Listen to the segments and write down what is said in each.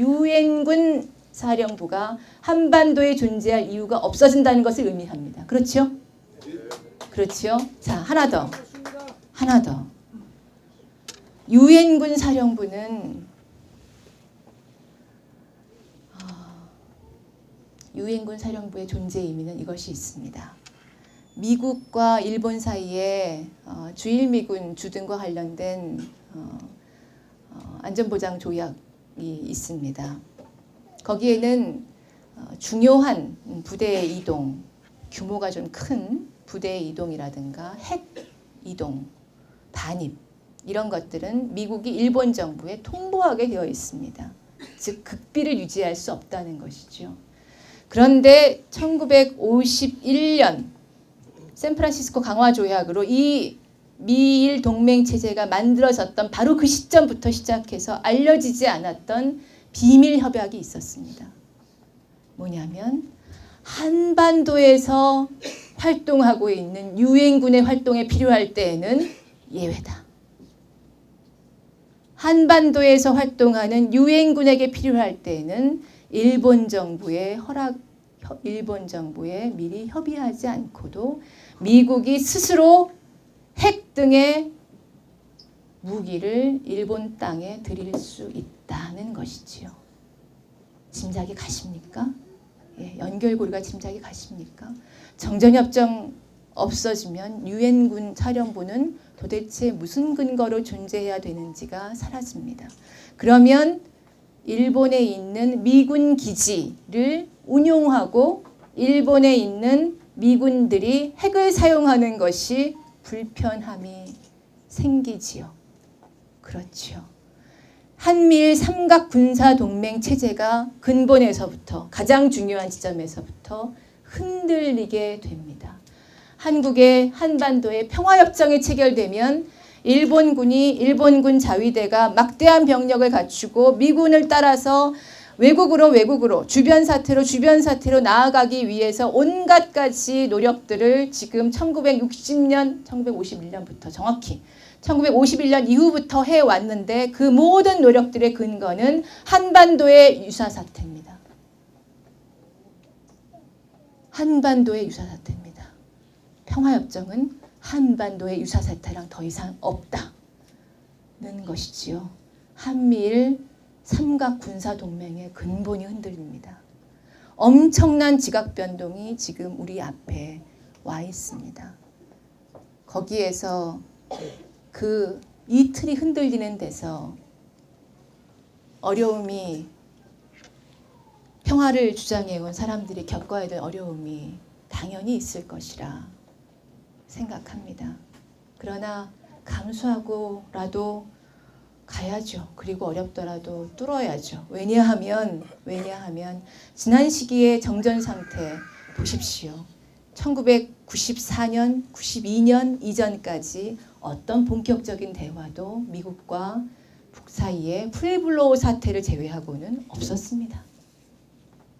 유엔군 사령부가 한반도에 존재할 이유가 없어진다는 것을 의미합니다. 그렇죠? 그렇죠? 자, 하나 더. 유엔군 사령부는 유엔군 사령부의 존재 의미는 이것이 있습니다. 미국과 일본 사이에 주일미군 주둔과 관련된 안전보장 조약이 있습니다. 거기에는 중요한 부대 이동, 규모가 좀 큰 부대 이동이라든가 핵 이동, 반입 이런 것들은 미국이 일본 정부에 통보하게 되어 있습니다. 즉 극비를 유지할 수 없다는 것이죠. 그런데 1951년 샌프란시스코 강화 조약으로 이 미일 동맹 체제가 만들어졌던 바로 그 시점부터 시작해서 알려지지 않았던 비밀 협약이 있었습니다. 뭐냐면 한반도에서 활동하고 있는 유엔군의 활동에 필요할 때에는 예외다. 한반도에서 활동하는 유엔군에게 필요할 때에는 일본 정부에 미리 협의하지 않고도 미국이 스스로 핵 등의 무기를 일본 땅에 들일 수 있다는 것이지요. 짐작이 가십니까? 예, 연결고리가 짐작이 가십니까? 정전협정 없어지면 유엔군 사령부는 도대체 무슨 근거로 존재해야 되는지가 사라집니다. 그러면 일본에 있는 미군 기지를 운용하고 일본에 있는 미군들이 핵을 사용하는 것이 불편함이 생기지요. 그렇죠. 한미일 삼각군사동맹 체제가 근본에서부터 가장 중요한 지점에서부터 흔들리게 됩니다. 한국의 한반도에 평화협정이 체결되면 일본군 자위대가 막대한 병력을 갖추고 미군을 따라서 외국으로 주변 사태로 나아가기 위해서 온갖 가지 노력들을 지금 1951년부터 정확히 1951년 이후부터 해왔는데 그 모든 노력들의 근거는 한반도의 유사사태입니다. 한반도의 유사사태입니다. 평화협정은 한반도의 유사사태랑 더 이상 없다는 것이지요. 한미일 삼각군사동맹의 근본이 흔들립니다. 엄청난 지각변동이 지금 우리 앞에 와 있습니다. 거기에서 그 이틀이 흔들리는 데서 어려움이 평화를 주장해온 사람들이 겪어야 될 어려움이 당연히 있을 것이라 생각합니다. 그러나 감수하고라도 가야죠. 그리고 어렵더라도 뚫어야죠. 왜냐하면 지난 시기의 정전 상태 보십시오. 1994년, 92년 이전까지 어떤 본격적인 대화도 미국과 북 사이에 프레블로우 사태를 제외하고는 없었습니다.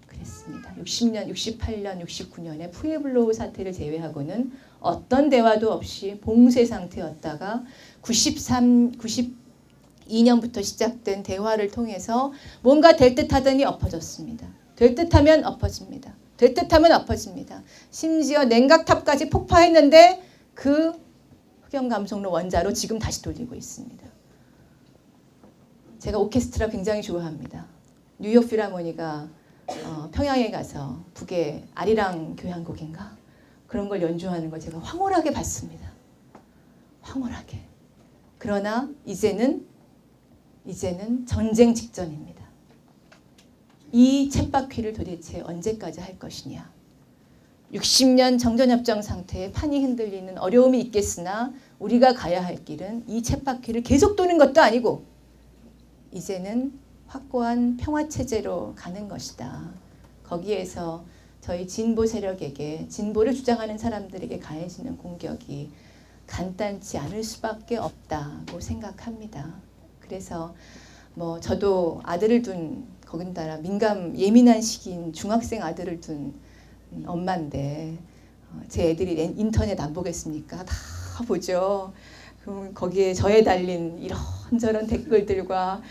그랬습니다. 60년, 68년, 69년에 프레블로우 사태를 제외하고는 어떤 대화도 없이 봉쇄 상태였다가 92년부터 시작된 대화를 통해서 뭔가 될 듯하더니 엎어졌습니다. 될 듯하면 엎어집니다. 될 듯하면 엎어집니다. 심지어 냉각탑까지 폭파했는데 그 흑연감속로 원자로 지금 다시 돌리고 있습니다. 제가 오케스트라 굉장히 좋아합니다. 뉴욕 필하모니가 평양에 가서 북의 아리랑 교향곡인가? 그런 걸 연주하는 걸 제가 황홀하게 봤습니다. 황홀하게. 그러나 이제는 전쟁 직전입니다. 이 쳇바퀴를 도대체 언제까지 할 것이냐. 60년 정전협정 상태에 판이 흔들리는 어려움이 있겠으나 우리가 가야 할 길은 이 쳇바퀴를 계속 도는 것도 아니고 이제는 확고한 평화체제로 가는 것이다. 거기에서 저희 진보 세력에게, 진보를 주장하는 사람들에게 가해지는 공격이 간단치 않을 수밖에 없다고 생각합니다. 그래서 저도 아들을 둔, 거긴따라 예민한 시기인 중학생 아들을 둔 엄마인데 제 애들이 인터넷 안 보겠습니까? 다 보죠. 그럼 거기에 저에 달린 이런저런 댓글들과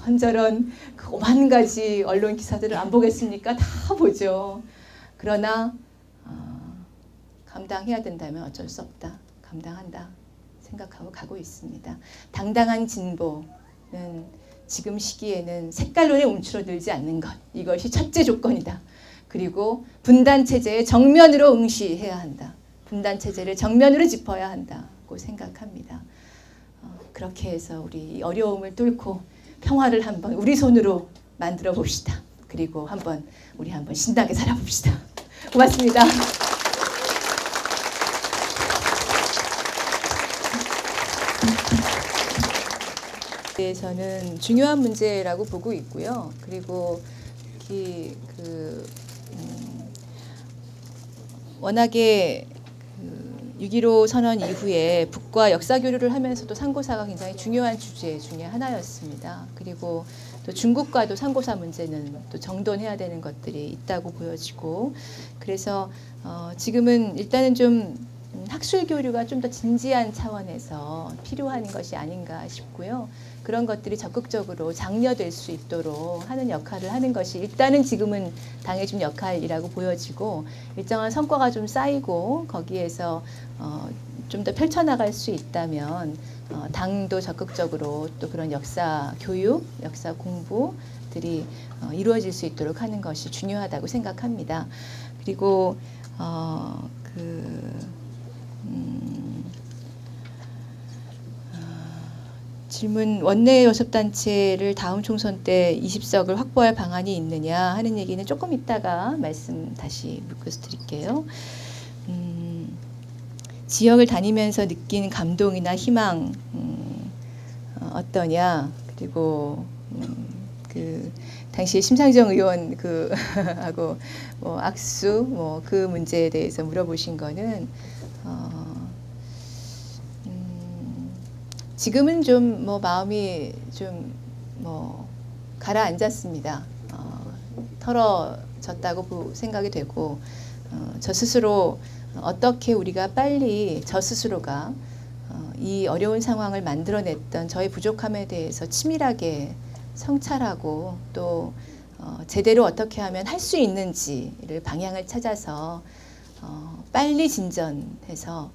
이런저런 그 오만 가지 언론 기사들을 안 보겠습니까? 다 보죠. 그러나 감당해야 된다면 어쩔 수 없다. 감당한다 생각하고 가고 있습니다. 당당한 진보는 지금 시기에는 색깔론에 움츠러들지 않는 것, 이것이 첫째 조건이다. 그리고 분단체제에 정면으로 응시해야 한다. 분단체제를 정면으로 짚어야 한다고 생각합니다. 그렇게 해서 우리 어려움을 뚫고 평화를 한번 우리 손으로 만들어 봅시다. 그리고 우리 한번 신나게 살아봅시다. 고맙습니다. 저는 중요한 문제라고 보고 있고요. 그리고 워낙에 6.15 선언 이후에 북과 역사 교류를 하면서도 상고사가 굉장히 중요한 주제 중에 하나였습니다. 그리고 또 중국과도 상고사 문제는 또 정돈해야 되는 것들이 있다고 보여지고, 그래서 지금은 일단은 좀 학술 교류가 좀 더 진지한 차원에서 필요한 것이 아닌가 싶고요. 그런 것들이 적극적으로 장려될 수 있도록 하는 역할을 하는 것이 일단은 지금은 당해준 역할이라고 보여지고, 일정한 성과가 좀 쌓이고 거기에서 좀 더 펼쳐나갈 수 있다면 당도 적극적으로 또 그런 역사 교육, 역사 공부들이 이루어질 수 있도록 하는 것이 중요하다고 생각합니다. 그리고 질문, 원내 교섭단체를 다음 총선 때 20석을 확보할 방안이 있느냐 하는 얘기는 조금 이따가 말씀 다시 묻고서 드릴게요. 지역을 다니면서 느낀 감동이나 희망 어떠냐, 그리고 당시에 심상정 의원 하고 악수 그 문제에 대해서 물어보신 거는 지금은 좀 마음이 좀 가라앉았습니다. 털어졌다고 생각이 되고, 저 스스로 어떻게 우리가 빨리 저 스스로가 이 어려운 상황을 만들어냈던 저의 부족함에 대해서 치밀하게 성찰하고 또 제대로 어떻게 하면 할 수 있는지를 방향을 찾아서 빨리 진전해서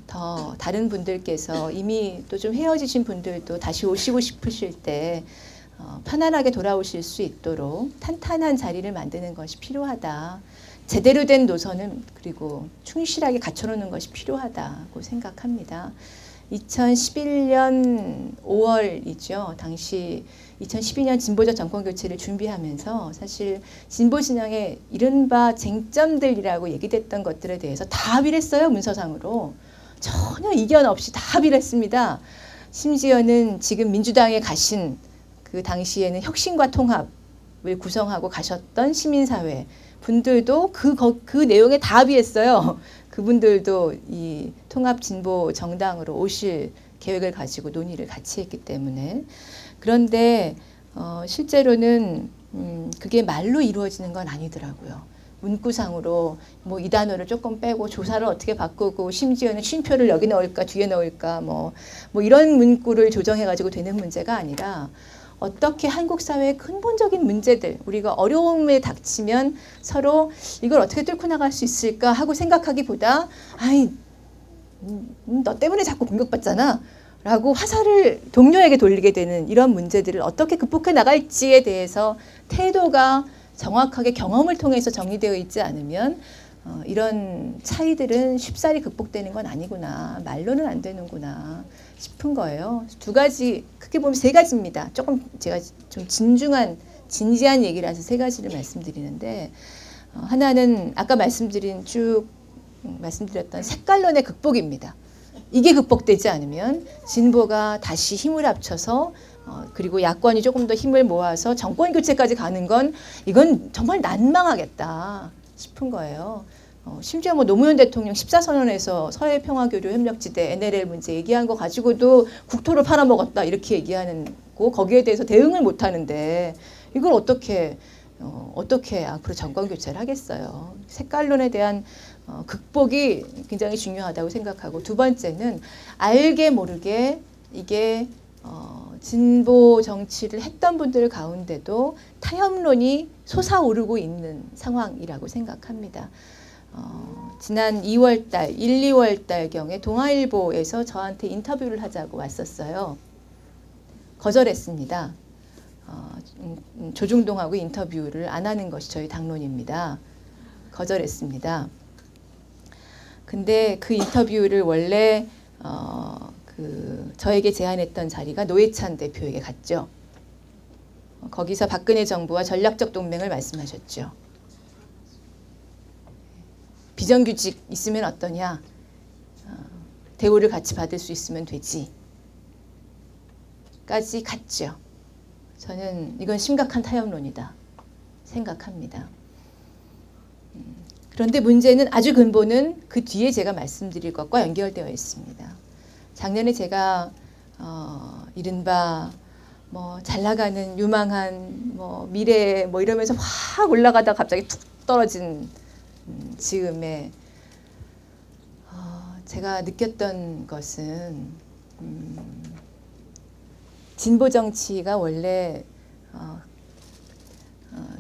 더 다른 분들께서 이미 또 좀 헤어지신 분들도 다시 오시고 싶으실 때 편안하게 돌아오실 수 있도록 탄탄한 자리를 만드는 것이 필요하다. 제대로 된 노선은 그리고 충실하게 갖춰놓는 것이 필요하다고 생각합니다. 2011년 5월이죠. 당시 2012년 진보적 정권교체를 준비하면서 사실 진보 진영의 이른바 쟁점들이라고 얘기됐던 것들에 대해서 다 합의를 했어요. 문서상으로. 전혀 이견 없이 다 합의를 했습니다. 심지어는 지금 민주당에 가신 그 당시에는 혁신과 통합을 구성하고 가셨던 시민사회 분들도 그 내용에 다 합의했어요. 그분들도 이 통합진보 정당으로 오실 계획을 가지고 논의를 같이 했기 때문에. 그런데 실제로는 그게 말로 이루어지는 건 아니더라고요. 문구상으로 이 단어를 조금 빼고 조사를 어떻게 바꾸고 심지어는 쉼표를 여기 넣을까 뒤에 넣을까 이런 문구를 조정해가지고 되는 문제가 아니라, 어떻게 한국 사회의 근본적인 문제들, 우리가 어려움에 닥치면 서로 이걸 어떻게 뚫고 나갈 수 있을까 하고 생각하기보다, 너 때문에 자꾸 공격받잖아 라고 화살을 동료에게 돌리게 되는 이런 문제들을 어떻게 극복해 나갈지에 대해서 태도가 정확하게 경험을 통해서 정리되어 있지 않으면 이런 차이들은 쉽사리 극복되는 건 아니구나, 말로는 안 되는구나 싶은 거예요. 두 가지, 크게 보면 세 가지입니다. 조금 제가 좀 진지한 얘기라서 세 가지를 말씀드리는데, 하나는 아까 말씀드렸던 색깔론의 극복입니다. 이게 극복되지 않으면 진보가 다시 힘을 합쳐서 그리고 야권이 조금 더 힘을 모아서 정권 교체까지 가는 건 이건 정말 난망하겠다 싶은 거예요. 심지어 노무현 대통령 14선언에서 서해평화교류협력지대 NLL 문제 얘기한 거 가지고도 국토를 팔아먹었다 이렇게 얘기하는 거, 거기에 대해서 대응을 못 하는데 이걸 어떻게 앞으로 정권 교체를 하겠어요. 색깔론에 대한 극복이 굉장히 중요하다고 생각하고, 두 번째는 알게 모르게 이게 진보 정치를 했던 분들 가운데도 타협론이 솟아오르고 있는 상황이라고 생각합니다. 지난 2월달, 1, 2월달경에 동아일보에서 저한테 인터뷰를 하자고 왔었어요. 거절했습니다. 조중동하고 인터뷰를 안 하는 것이 저희 당론입니다. 거절했습니다. 근데 그 인터뷰를 원래 저에게 제안했던 자리가 노회찬 대표에게 갔죠. 거기서 박근혜 정부와 전략적 동맹을 말씀하셨죠. 비정규직 있으면 어떠냐? 대우를 같이 받을 수 있으면 되지. 까지 갔죠. 저는 이건 심각한 타협론이다 생각합니다. 그런데 문제는 아주 근본은 그 뒤에 제가 말씀드릴 것과 연결되어 있습니다. 작년에 제가 이른바 뭐 잘 나가는 유망한 뭐 미래 뭐 이러면서 확 올라가다 갑자기 툭 떨어진 즈음에 제가 느꼈던 것은 진보 정치가 원래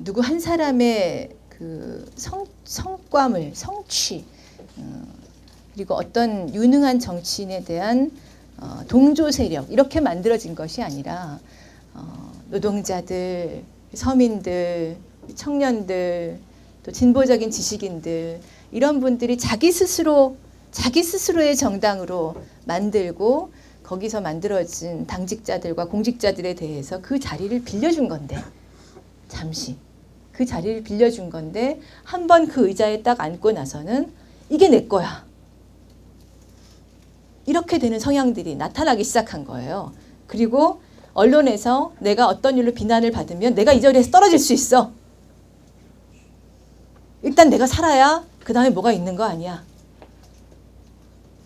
누구 한 사람의 그 성과물, 성취 그리고 어떤 유능한 정치인에 대한 동조 세력 이렇게 만들어진 것이 아니라 노동자들, 서민들, 청년들, 또 진보적인 지식인들 이런 분들이 자기 스스로의 정당으로 만들고 거기서 만들어진 당직자들과 공직자들에 대해서 그 자리를 빌려준 건데 잠시 그 자리를 빌려준 건데 한 번 그 의자에 딱 앉고 나서는 이게 내 거야. 이렇게 되는 성향들이 나타나기 시작한 거예요. 그리고 언론에서 내가 어떤 일로 비난을 받으면 내가 이 자리에서 떨어질 수 있어. 일단 내가 살아야 그 다음에 뭐가 있는 거 아니야.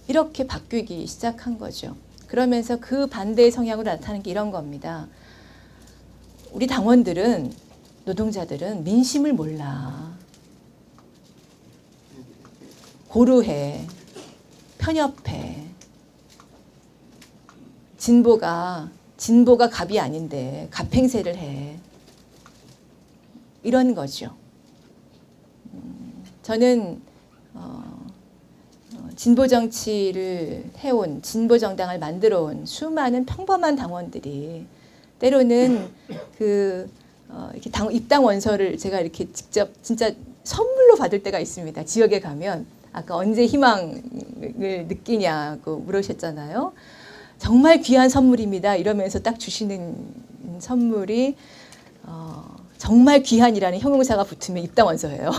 이렇게 바뀌기 시작한 거죠. 그러면서 그 반대의 성향으로 나타나는 게 이런 겁니다. 우리 당원들은 노동자들은 민심을 몰라. 고루해. 편협해. 진보가 갑이 아닌데 갑행세를 해. 이런 거죠. 저는 진보 정치를 해온 진보 정당을 만들어온 수많은 평범한 당원들이 때로는 이렇게 입당 원서를 제가 이렇게 직접 진짜 선물로 받을 때가 있습니다. 지역에 가면 아까 언제 희망을 느끼냐고 물으셨잖아요. 정말 귀한 선물입니다. 이러면서 딱 주시는 선물이 정말 귀한이라는 형용사가 붙으면 입당 원서예요.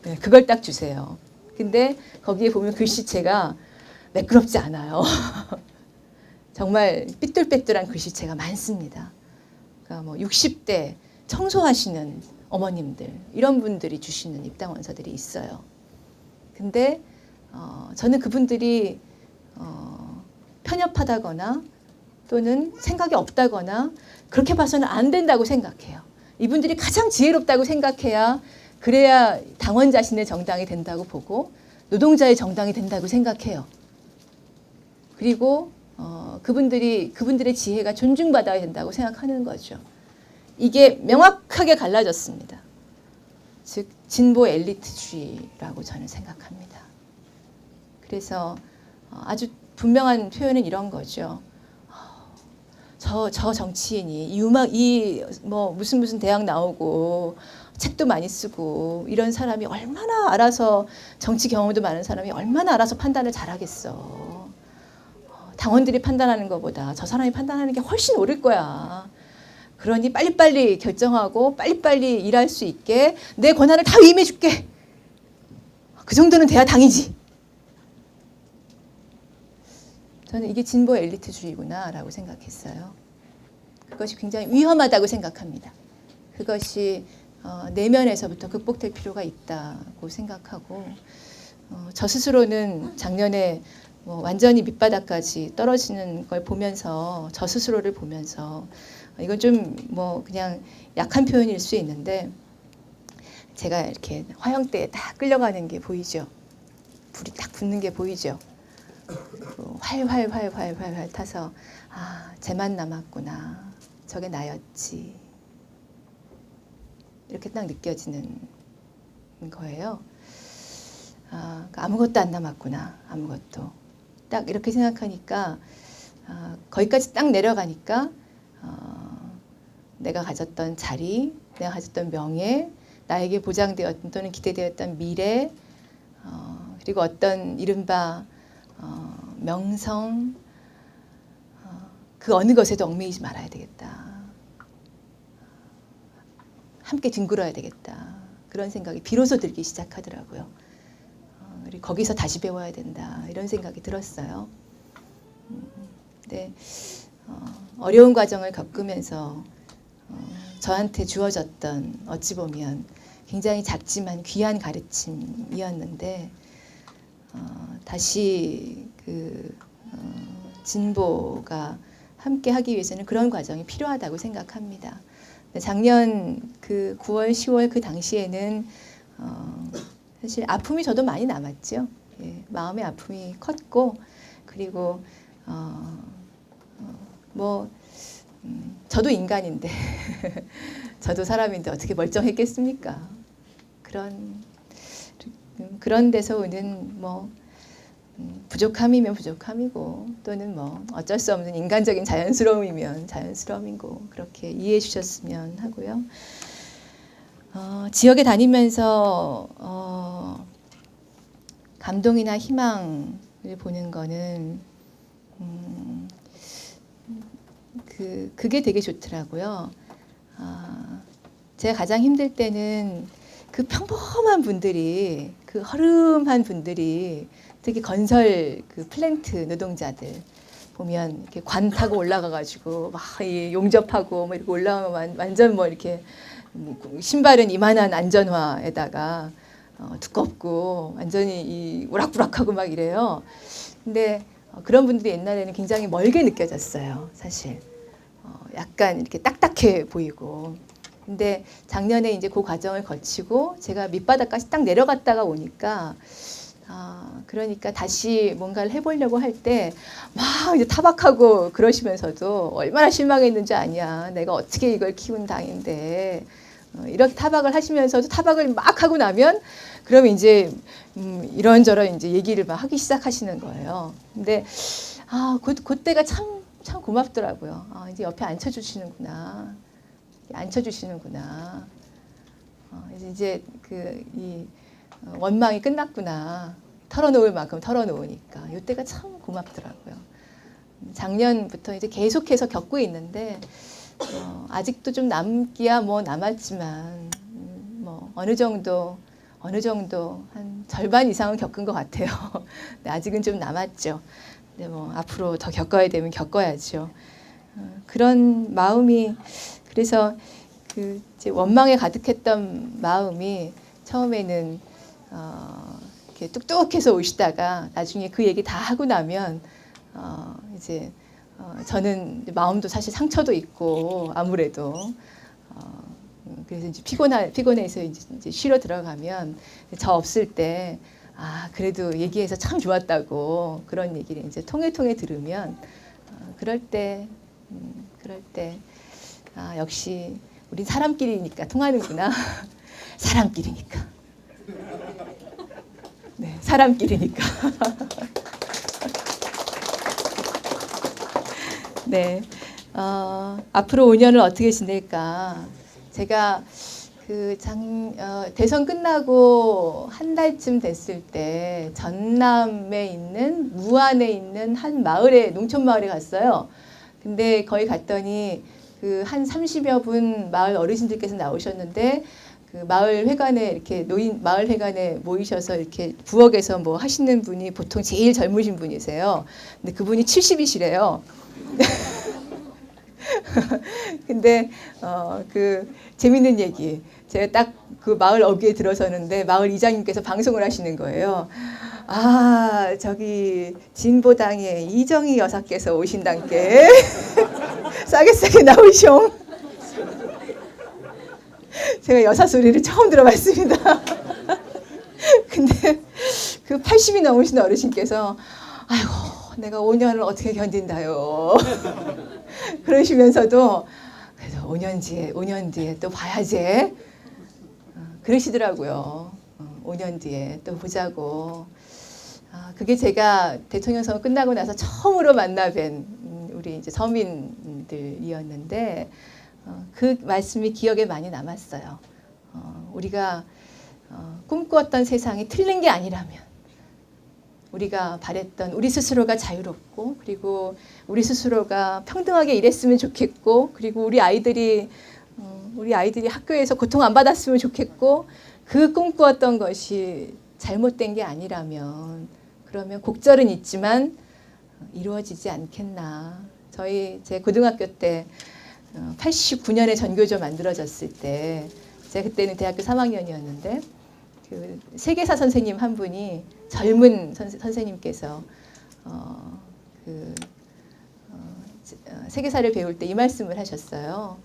네, 그걸 딱 주세요. 근데 거기에 보면 글씨체가 매끄럽지 않아요. 정말 삐뚤빼뚤한 글씨체가 많습니다. 그러니까 뭐 60대 청소하시는 어머님들 이런 분들이 주시는 입당 원서들이 있어요. 근데 저는 그분들이 편협하다거나 또는 생각이 없다거나 그렇게 봐서는 안 된다고 생각해요. 이분들이 가장 지혜롭다고 생각해야 그래야 당원 자신의 정당이 된다고 보고 노동자의 정당이 된다고 생각해요. 그리고 그분들의 지혜가 존중받아야 된다고 생각하는 거죠. 이게 명확하게 갈라졌습니다. 즉 진보 엘리트주의라고 저는 생각합니다. 그래서 아주 분명한 표현은 이런 거죠. 저 정치인이 뭐 무슨 대학 나오고 책도 많이 쓰고 이런 사람이 얼마나 알아서 정치 경험도 많은 사람이 얼마나 알아서 판단을 잘하겠어. 당원들이 판단하는 것보다 저 사람이 판단하는 게 훨씬 옳을 거야. 그러니 빨리빨리 결정하고 빨리빨리 일할 수 있게 내 권한을 다 위임해 줄게. 그 정도는 돼야 당이지. 저는 이게 진보 엘리트주의구나 라고 생각했어요. 그것이 굉장히 위험하다고 생각합니다. 그것이 내면에서부터 극복될 필요가 있다고 생각하고 저 스스로는 작년에 뭐 완전히 밑바닥까지 떨어지는 걸 보면서 저 스스로를 보면서 이건 좀 뭐 그냥 약한 표현일 수 있는데 제가 이렇게 화형대에 딱 끌려가는 게 보이죠. 불이 딱 붙는 게 보이죠. 활활 타서 아, 쟤만 남았구나. 저게 나였지. 이렇게 딱 느껴지는 거예요. 아, 아무것도 안 남았구나. 아무것도. 딱 이렇게 생각하니까 거기까지 딱 내려가니까 내가 가졌던 자리, 내가 가졌던 명예, 나에게 보장되었던 또는 기대되었던 미래, 그리고 어떤 이른바 명성, 그 어느 것에도 얽매이지 말아야 되겠다. 함께 뒹굴어야 되겠다. 그런 생각이 비로소 들기 시작하더라고요. 그리고 거기서 다시 배워야 된다. 이런 생각이 들었어요. 근데 어려운 과정을 겪으면서 저한테 주어졌던 어찌 보면 굉장히 작지만 귀한 가르침이었는데 다시 그 진보가 함께 하기 위해서는 그런 과정이 필요하다고 생각합니다. 작년 그 9월, 10월 그 당시에는 사실 아픔이 저도 많이 남았죠. 예, 마음의 아픔이 컸고 그리고 저도 인간인데 저도 사람인데 어떻게 멀쩡했겠습니까? 그런 데서 오는 부족함이면 부족함이고 또는 어쩔 수 없는 인간적인 자연스러움이면 자연스러움이고 그렇게 이해해 주셨으면 하고요. 지역에 다니면서 감동이나 희망을 보는 거는 그게 되게 좋더라고요. 제가 가장 힘들 때는 그 평범한 분들이, 그 허름한 분들이, 특히 건설 그 플랜트 노동자들 보면 이렇게 관 타고 올라가가지고 막 용접하고 이렇게 올라오면 완전 이렇게 신발은 이만한 안전화에다가 두껍고 완전히 우락부락하고 막 이래요. 근데 그런 분들이 옛날에는 굉장히 멀게 느껴졌어요, 사실. 약간 이렇게 딱딱해 보이고. 근데 작년에 이제 그 과정을 거치고 제가 밑바닥까지 딱 내려갔다가 오니까 그러니까 다시 뭔가를 해보려고 할 때 막 이제 타박하고 그러시면서도 얼마나 실망했는지 아냐. 내가 어떻게 이걸 키운 당인데. 이렇게 타박을 하시면서도 타박을 막 하고 나면 그러면 이제 이런저런 이제 얘기를 막 하기 시작하시는 거예요. 근데 그때가 참 고맙더라고요. 이제 옆에 앉혀주시는구나. 앉혀주시는구나. 이제 이 원망이 끝났구나. 털어놓을 만큼 털어놓으니까. 이때가 참 고맙더라고요. 작년부터 이제 계속해서 겪고 있는데 아직도 좀 남기야 남았지만 어느 정도 한 절반 이상은 겪은 것 같아요. 근데 아직은 좀 남았죠. 근데 앞으로 더 겪어야 되면 겪어야죠. 그런 마음이 그래서 이제 원망에 가득했던 마음이 처음에는 이렇게 뚝뚝해서 오시다가 나중에 그 얘기 다 하고 나면 이제 저는 마음도 사실 상처도 있고 아무래도 그래서 이제 피곤해서 이제 쉬러 들어가면 저 없을 때 그래도 얘기해서 참 좋았다고 그런 얘기를 이제 통해 들으면 그럴 때 역시 우린 사람끼리니까 통하는구나. 사람끼리니까. 네, 사람끼리니까. 네, 앞으로 5년을 어떻게 지낼까? 제가 대선 끝나고 한 달쯤 됐을 때 전남에 있는 무안에 있는 한 마을에 농촌 마을에 갔어요. 근데 거기 갔더니 한 30여 분 마을 어르신들께서 나오셨는데 그 마을 회관에 이렇게 마을 회관에 모이셔서 이렇게 부엌에서 하시는 분이 보통 제일 젊으신 분이세요. 근데 그분이 70이시래요. 근데 재밌는 얘기. 제가 딱 그 마을 어귀에 들어서는데 마을 이장님께서 방송을 하시는 거예요. 저기 진보당에 이정희 여사께서 오신단께 싸게 나오숑. 제가 여사 소리를 처음 들어봤습니다. 근데 그 80이 넘으신 어르신께서 아이고 내가 5년을 어떻게 견딘다요. 그러시면서도 그래서 5년 뒤에 또 봐야지. 그러시더라고요. 5년 뒤에 또 보자고. 그게 제가 대통령 선거 끝나고 나서 처음으로 만나뵌 우리 이제 서민들이었는데 그 말씀이 기억에 많이 남았어요. 우리가 꿈꾸었던 세상이 틀린 게 아니라면 우리가 바랬던 우리 스스로가 자유롭고 그리고 우리 스스로가 평등하게 일했으면 좋겠고 그리고 우리 아이들이 학교에서 고통 안 받았으면 좋겠고 그 꿈꾸었던 것이 잘못된 게 아니라면 그러면 곡절은 있지만 이루어지지 않겠나. 제 고등학교 때 89년에 전교조 만들어졌을 때 제가 그때는 대학교 3학년이었는데 그 세계사 선생님 한 분이 젊은 선생님께서 세계사를 배울 때 이 말씀을 하셨어요.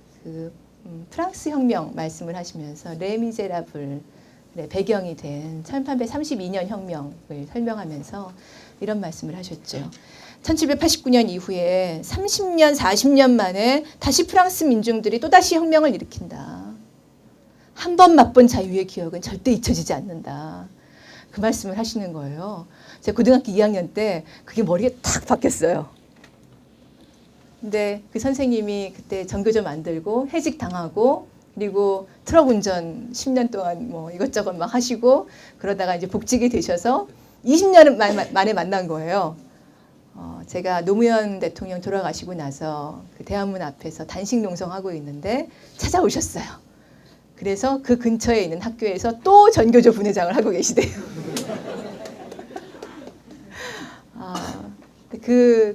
프랑스 혁명 말씀을 하시면서 레미제라블의 배경이 된 1832년 혁명을 설명하면서 이런 말씀을 하셨죠. 1789년 이후에 30년, 40년 만에 다시 프랑스 민중들이 또다시 혁명을 일으킨다. 한 번 맛본 자유의 기억은 절대 잊혀지지 않는다. 그 말씀을 하시는 거예요. 제가 고등학교 2학년 때 그게 머리에 탁 박혔어요. 근데 그 선생님이 그때 전교조 만들고 해직 당하고 그리고 트럭 운전 10년 동안 뭐 이것저것 막 하시고 그러다가 이제 복직이 되셔서 20년 만에 만난 거예요. 제가 노무현 대통령 돌아가시고 나서 그 대한문 앞에서 단식 농성하고 있는데 찾아오셨어요. 그래서 그 근처에 있는 학교에서 또 전교조 분회장을 하고 계시대요.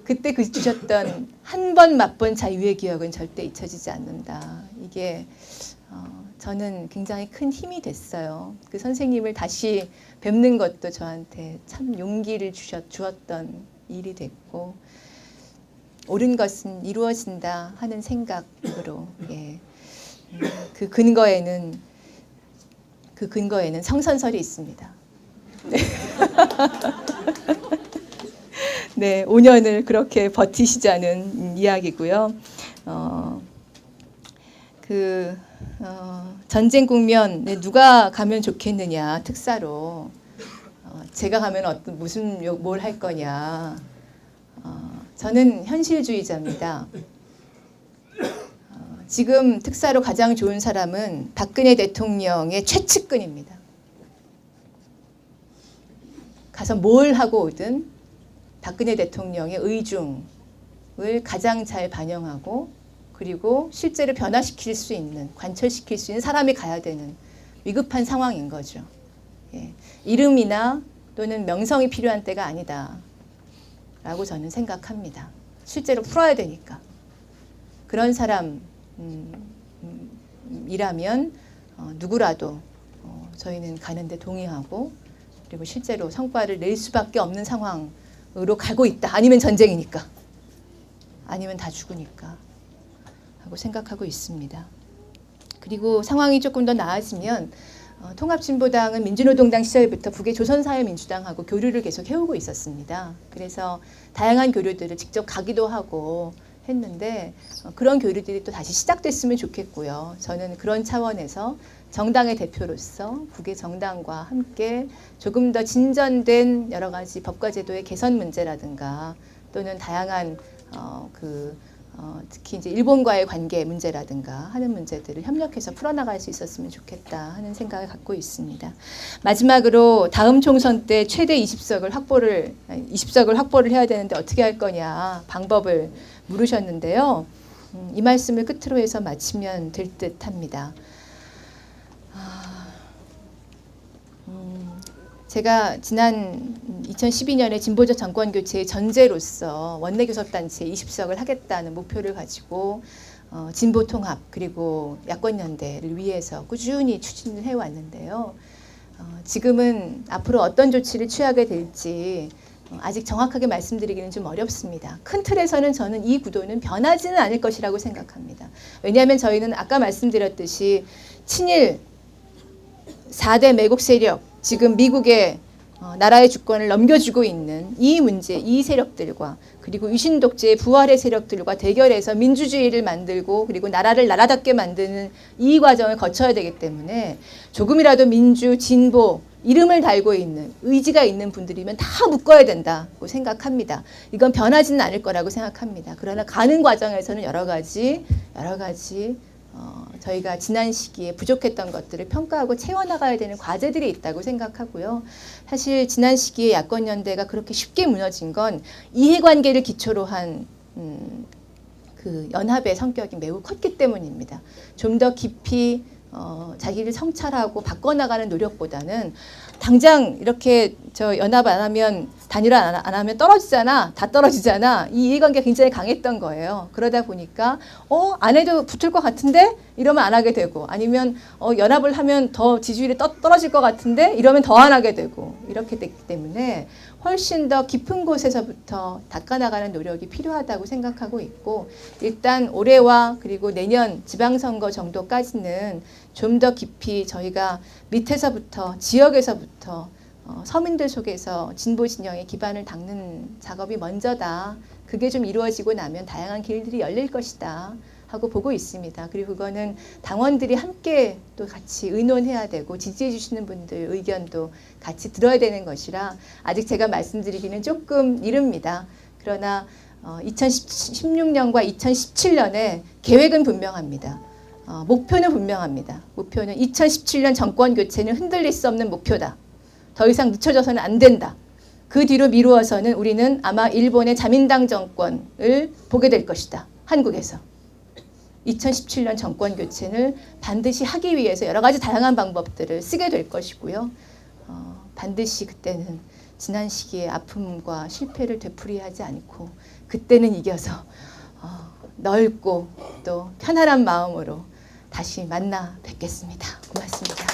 그때 주셨던 한 번 맛본 자유의 기억은 절대 잊혀지지 않는다. 이게 저는 굉장히 큰 힘이 됐어요. 그 선생님을 다시 뵙는 것도 저한테 참 용기를 주었던 일이 됐고 옳은 것은 이루어진다 하는 생각으로 그 근거에는 성선설이 있습니다. 네. 네, 5년을 그렇게 버티시자는 이야기고요. 전쟁 국면에 누가 가면 좋겠느냐 특사로 제가 가면 뭘 할 거냐. 저는 현실주의자입니다. 지금 특사로 가장 좋은 사람은 박근혜 대통령의 최측근입니다. 가서 뭘 하고 오든 박근혜 대통령의 의중을 가장 잘 반영하고 그리고 실제로 변화시킬 수 있는, 관철시킬 수 있는 사람이 가야 되는 위급한 상황인 거죠. 이름이나 또는 명성이 필요한 때가 아니다 라고 저는 생각합니다. 실제로 풀어야 되니까. 그런 사람이라면 누구라도 저희는 가는데 동의하고 그리고 실제로 성과를 낼 수밖에 없는 상황으로 가고 있다. 아니면 전쟁이니까. 아니면 다 죽으니까. 하고 생각하고 있습니다. 그리고 상황이 조금 더 나아지면 통합진보당은 민주노동당 시절부터 북의 조선사회민주당하고 교류를 계속 해오고 있었습니다. 그래서 다양한 교류들을 직접 가기도 하고 했는데 그런 교류들이 또 다시 시작됐으면 좋겠고요. 저는 그런 차원에서 정당의 대표로서 북의 정당과 함께 조금 더 진전된 여러 가지 법과 제도의 개선 문제라든가 또는 다양한 특히 이제 일본과의 관계 문제라든가 하는 문제들을 협력해서 풀어나갈 수 있었으면 좋겠다 하는 생각을 갖고 있습니다. 마지막으로 다음 총선 때 최대 20석을 확보를 해야 되는데 어떻게 할 거냐 방법을 물으셨는데요. 이 말씀을 끝으로 해서 마치면 될 듯합니다. 제가 지난 2012년에 진보적 정권 교체의 전제로서 원내교섭단체 20석을 하겠다는 목표를 가지고 진보통합 그리고 야권연대를 위해서 꾸준히 추진을 해왔는데요. 지금은 앞으로 어떤 조치를 취하게 될지 아직 정확하게 말씀드리기는 좀 어렵습니다. 큰 틀에서는 저는 이 구도는 변하지는 않을 것이라고 생각합니다. 왜냐하면 저희는 아까 말씀드렸듯이 친일 4대 매국 세력, 지금 미국의 나라의 주권을 넘겨주고 있는 이 문제, 이 세력들과 그리고 유신 독재의 부활의 세력들과 대결해서 민주주의를 만들고 그리고 나라를 나라답게 만드는 이 과정을 거쳐야 되기 때문에 조금이라도 민주, 진보 이름을 달고 있는 의지가 있는 분들이면 다 묶어야 된다고 생각합니다. 이건 변하지는 않을 거라고 생각합니다. 그러나 가는 과정에서는 여러 가지 저희가 지난 시기에 부족했던 것들을 평가하고 채워나가야 되는 과제들이 있다고 생각하고요. 사실 지난 시기에 야권연대가 그렇게 쉽게 무너진 건 이해관계를 기초로 한 그 연합의 성격이 매우 컸기 때문입니다. 좀 더 깊이 자기를 성찰하고 바꿔나가는 노력보다는 당장 이렇게 저 연합 안 하면 단일화 안 하면 떨어지잖아. 다 떨어지잖아. 이 이해관계가 굉장히 강했던 거예요. 그러다 보니까 안 해도 붙을 것 같은데 이러면 안 하게 되고 아니면 연합을 하면 더 지지율이 떨어질 것 같은데 이러면 더 안 하게 되고 이렇게 됐기 때문에 훨씬 더 깊은 곳에서부터 닦아나가는 노력이 필요하다고 생각하고 있고 일단 올해와 그리고 내년 지방선거 정도까지는 좀 더 깊이 저희가 밑에서부터 지역에서부터 서민들 속에서 진보 진영의 기반을 닦는 작업이 먼저다. 그게 좀 이루어지고 나면 다양한 길들이 열릴 것이다 하고 보고 있습니다. 그리고 그거는 당원들이 함께 또 같이 의논해야 되고 지지해 주시는 분들 의견도 같이 들어야 되는 것이라 아직 제가 말씀드리기는 조금 이릅니다. 그러나 2016년과 2017년에 계획은 분명합니다. 목표는 분명합니다. 목표는 2017년 정권 교체는 흔들릴 수 없는 목표다. 더 이상 늦춰져서는 안 된다. 그 뒤로 미루어서는 우리는 아마 일본의 자민당 정권을 보게 될 것이다. 한국에서. 2017년 정권 교체를 반드시 하기 위해서 여러 가지 다양한 방법들을 쓰게 될 것이고요. 반드시 그때는 지난 시기의 아픔과 실패를 되풀이하지 않고 그때는 이겨서 넓고 또 편안한 마음으로 다시 만나 뵙겠습니다. 고맙습니다.